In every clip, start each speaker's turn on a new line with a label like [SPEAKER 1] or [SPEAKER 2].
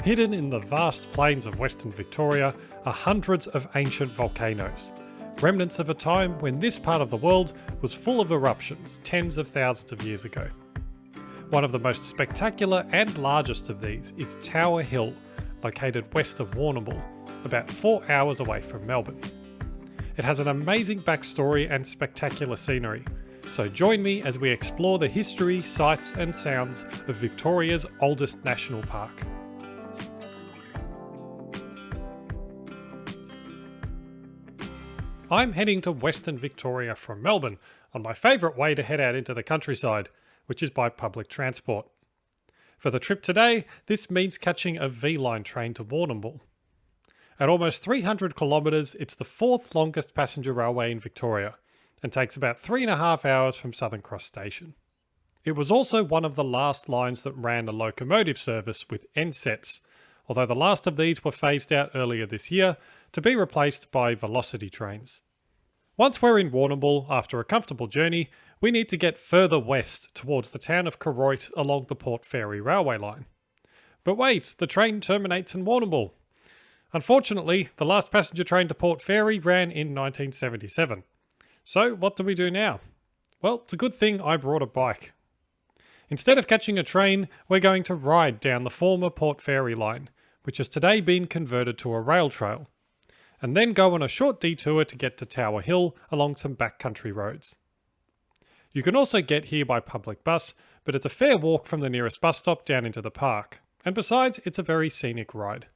[SPEAKER 1] Hidden in the vast plains of Western Victoria are hundreds of ancient volcanoes, remnants of a time when this part of the world was full of eruptions tens of thousands of years ago. One of the most spectacular and largest of these is Tower Hill, located west of Warrnambool, about 4 hours away from Melbourne. It has an amazing backstory and spectacular scenery, so join me as we explore the history, sights and sounds of Victoria's oldest national park. I'm heading to Western Victoria from Melbourne on my favourite way to head out into the countryside, which is by public transport. For the trip today, this means catching a V-line train to Warrnambool. At almost 300 kilometres, it's the fourth longest passenger railway in Victoria and takes about 3.5 hours from Southern Cross Station. It was also one of the last lines that ran a locomotive service with ensets, although the last of these were phased out earlier this year to be replaced by velocity trains. Once we're in Warrnambool, after a comfortable journey, we need to get further west towards the town of Koroit along the Port Fairy railway line. But wait, the train terminates in Warrnambool. Unfortunately, the last passenger train to Port Fairy ran in 1977. So what do we do now? Well, it's a good thing I brought a bike. Instead of catching a train, we're going to ride down the former Port Fairy line, which has today been converted to a rail trail, and then go on a short detour to get to Tower Hill along some backcountry roads. You can also get here by public bus, but it's a fair walk from the nearest bus stop down into the park, and besides, it's a very scenic ride.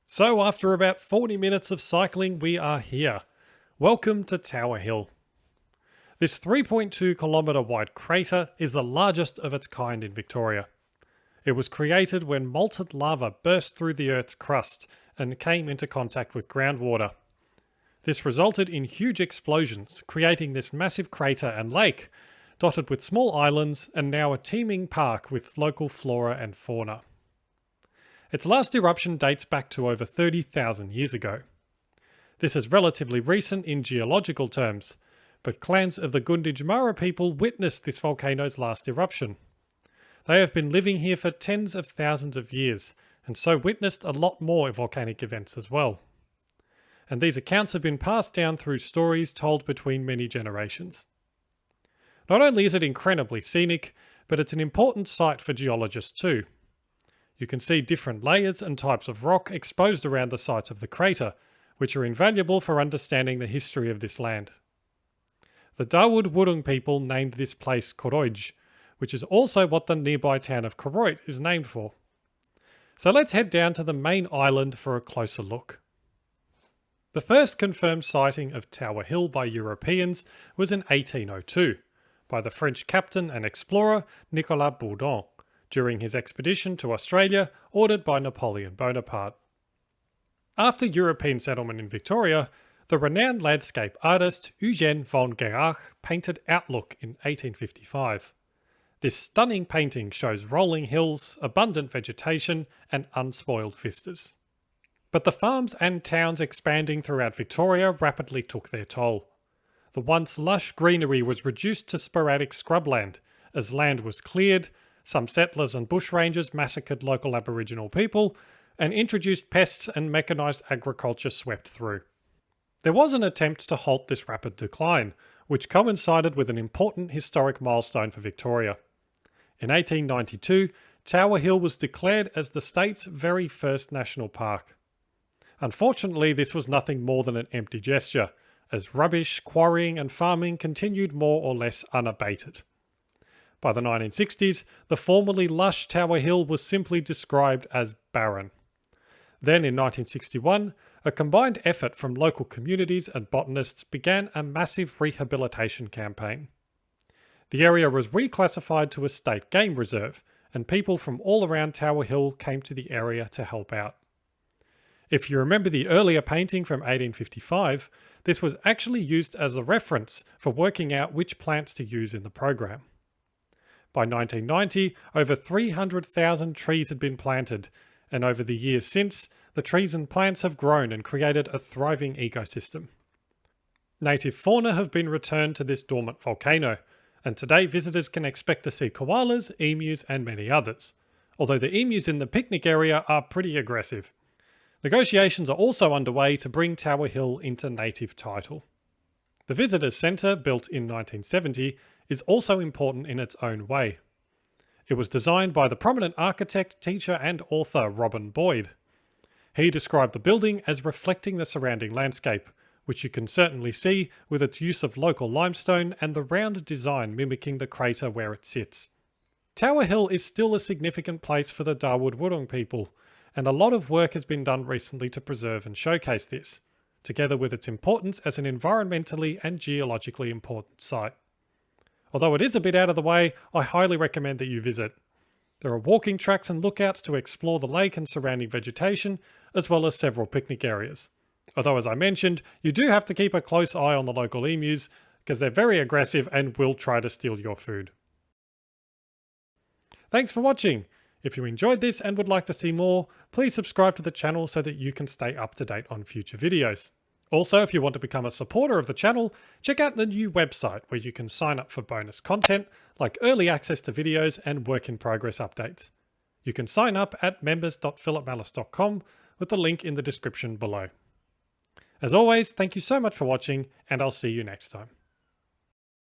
[SPEAKER 1] So after about 40 minutes of cycling, we are here. Welcome to Tower Hill. This 3.2 kilometre wide crater is the largest of its kind in Victoria. It was created when molten lava burst through the Earth's crust and came into contact with groundwater. This resulted in huge explosions, creating this massive crater and lake, dotted with small islands and now a teeming park with local flora and fauna. Its last eruption dates back to over 30,000 years ago. This is relatively recent in geological terms, but clans of the Gunditjmara people witnessed this volcano's last eruption. They have been living here for tens of thousands of years, and so witnessed a lot more volcanic events as well. And these accounts have been passed down through stories told between many generations. Not only is it incredibly scenic, but it's an important site for geologists too. You can see different layers and types of rock exposed around the sites of the crater, which are invaluable for understanding the history of this land. The Dawood Wurrung people named this place Koroit, which is also what the nearby town of Koroit is named for. So let's head down to the main island for a closer look. The first confirmed sighting of Tower Hill by Europeans was in 1802, by the French captain and explorer Nicolas Bourdon, during his expedition to Australia ordered by Napoleon Bonaparte. After European settlement in Victoria, the renowned landscape artist Eugène van Gerach painted Outlook in 1855. This stunning painting shows rolling hills, abundant vegetation, and unspoiled vistas. But the farms and towns expanding throughout Victoria rapidly took their toll. The once lush greenery was reduced to sporadic scrubland, as land was cleared, some settlers and bushrangers massacred local Aboriginal people, and introduced pests and mechanised agriculture swept through. There was an attempt to halt this rapid decline, which coincided with an important historic milestone for Victoria. In 1892, Tower Hill was declared as the state's very first national park. Unfortunately, this was nothing more than an empty gesture, as rubbish, quarrying and farming continued more or less unabated. By the 1960s, the formerly lush Tower Hill was simply described as barren. Then in 1961, a combined effort from local communities and botanists began a massive rehabilitation campaign. The area was reclassified to a state game reserve, and people from all around Tower Hill came to the area to help out. If you remember the earlier painting from 1855, this was actually used as a reference for working out which plants to use in the program. By 1990, over 300,000 trees had been planted, and over the years since, the trees and plants have grown and created a thriving ecosystem. Native fauna have been returned to this dormant volcano, and today visitors can expect to see koalas, emus and many others, although the emus in the picnic area are pretty aggressive. Negotiations are also underway to bring Tower Hill into native title. The Visitors Centre, built in 1970, is also important in its own way. It was designed by the prominent architect, teacher and author Robin Boyd. He described the building as reflecting the surrounding landscape, which you can certainly see with its use of local limestone and the round design mimicking the crater where it sits. Tower Hill is still a significant place for the Dawood Wurrung people, and a lot of work has been done recently to preserve and showcase this, together with its importance as an environmentally and geologically important site. Although it is a bit out of the way, I highly recommend that you visit. There are walking tracks and lookouts to explore the lake and surrounding vegetation, as well as several picnic areas. Although, as I mentioned, you do have to keep a close eye on the local emus, because they're very aggressive and will try to steal your food. Thanks for watching! If you enjoyed this and would like to see more, please subscribe to the channel so that you can stay up to date on future videos. Also, if you want to become a supporter of the channel, check out the new website where you can sign up for bonus content like early access to videos and work in progress updates. You can sign up at members.philipmallis.com with the link in the description below. As always, thank you so much for watching, and I'll see you next time.